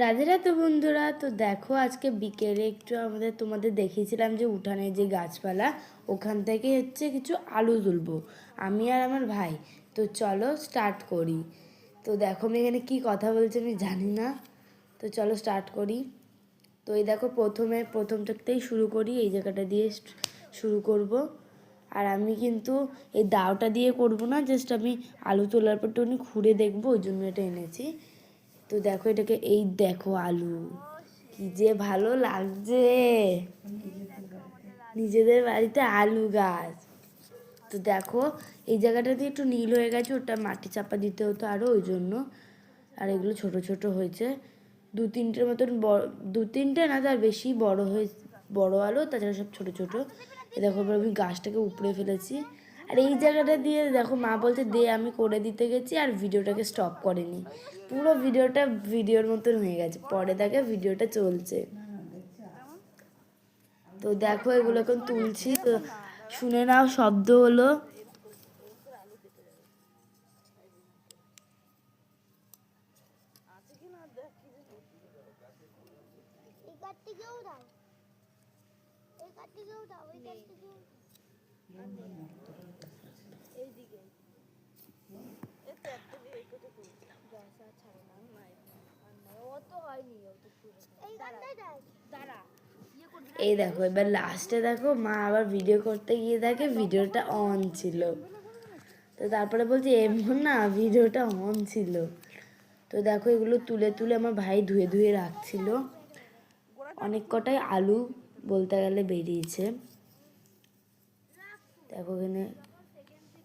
রাধে রাধে বন্ধুরা। তো দেখো আজকে বিকেলে একটু তোমাদের দেখিয়েছিলাম যে উঠানে যে গাছপালা, ওখান থেকে হচ্ছে কিছু আলু তুলবো আমি আর আমার ভাই। তো চলো স্টার্ট করি। তো দেখো আমি এখানে কী কথা বলছি আমি জানি না, তো চলো স্টার্ট করি। তো এই দেখো প্রথম থেকেই শুরু করি, এই জায়গাটা দিয়ে শুরু করব। আর আমি কিন্তু এই দাওটা দিয়ে করব না, জাস্ট আমি আলু তোলার পর একটু ঘুরে দেখবো, ওই জন্য এটা এনেছি। তো দেখো এটাকে, এই দেখো আলু কি যে ভালো লাগছে, নিজেদের বাড়িতে আলু গাছ। তো দেখো এই জায়গাটাতে একটু নীল হয়ে গেছে, ওটা মাটি চাপা দিতে হতো আরও, ওই জন্য। আর এগুলো ছোট ছোট হয়েছে, দু তিনটের মতন দু তিনটে না তার বেশি বড় আলু, তাছাড়া সব ছোট ছোট। এ দেখো আমি গাছটাকে উপড়ে ফেলেছি। আর এই জায়গাটা দিয়ে দেখো মা বলছে দে, আমি করে দিতে গেছি আর ভিডিওটাকে স্টপ করেনি, পুরো ভিডিওর মতন হয়ে গেছে। পরে দেখে ভিডিওটা চলছে। তো দেখো এগুলো এখন তুলছি, তো শুনে নাও শব্দ হলো। এই দেখো এবার লাস্টে দেখো মা আবার ভিডিও করতে গিয়ে দেখে ভিডিওটা অন ছিল। তো তারপরে বলছি এমন না, ভিডিওটা অন ছিল। তো দেখো এগুলো তুলে তুলে আমার ভাই ধুয়ে ধুয়ে রাখছিল। অনেক কটাই আলু বলতে গেলে বেরিয়েছে। দেখো এখানে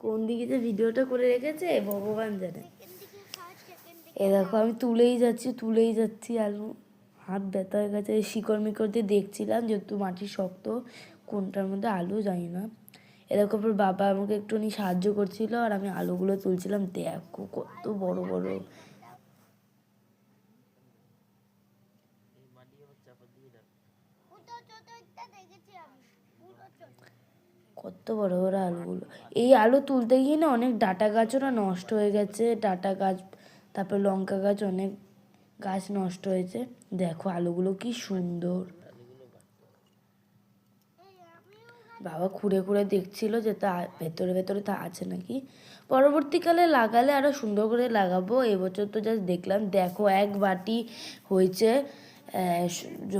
কোন দিকে যে ভিডিওটা করে রেখেছে ভগবান জানে। এ দেখো আমি তুলেই যাচ্ছি আলু, হাত ব্যথা হয়ে গেছে। শিকড় মিকড় দিয়ে দেখছিলাম, যেহেতু মাটি শক্ত, কোনটার মধ্যে আলু জানি না। এরকম বাবা আমাকে একটুখানি সাহায্য করছিল আর আমি আলুগুলো তুলছিলাম। দেখো কত বড় বড়, কত বড় বড় আলুগুলো। এই আলু তুলতে গিয়ে না অনেক ডাটা গাছও না নষ্ট হয়ে গেছে, ডাটা গাছ, তারপর লঙ্কা গাছ, অনেক গাছ নষ্ট হয়েছে। দেখো আলুগুলো কি সুন্দর, বাবা খুঁড়ে খুঁড়ে দেখছিল যে তা ভেতরে ভেতরে তা আছে নাকি। পরবর্তীকালে লাগালে আরও সুন্দর করে লাগাবো, এবছর তো জাস্ট দেখলাম। দেখো এক বাটি হয়েছে,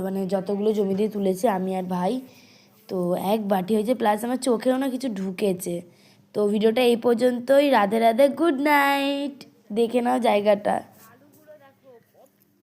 মানে যতগুলো জমি দিয়ে তুলেছি আমি আর ভাই, তো এক বাটি হয়েছে, প্লাস আমার চোখেও না কিছু ঢুকেছে। তো ভিডিওটা এই পর্যন্তই। Radhe Radhe, good night. দেখে নাও জায়গাটা।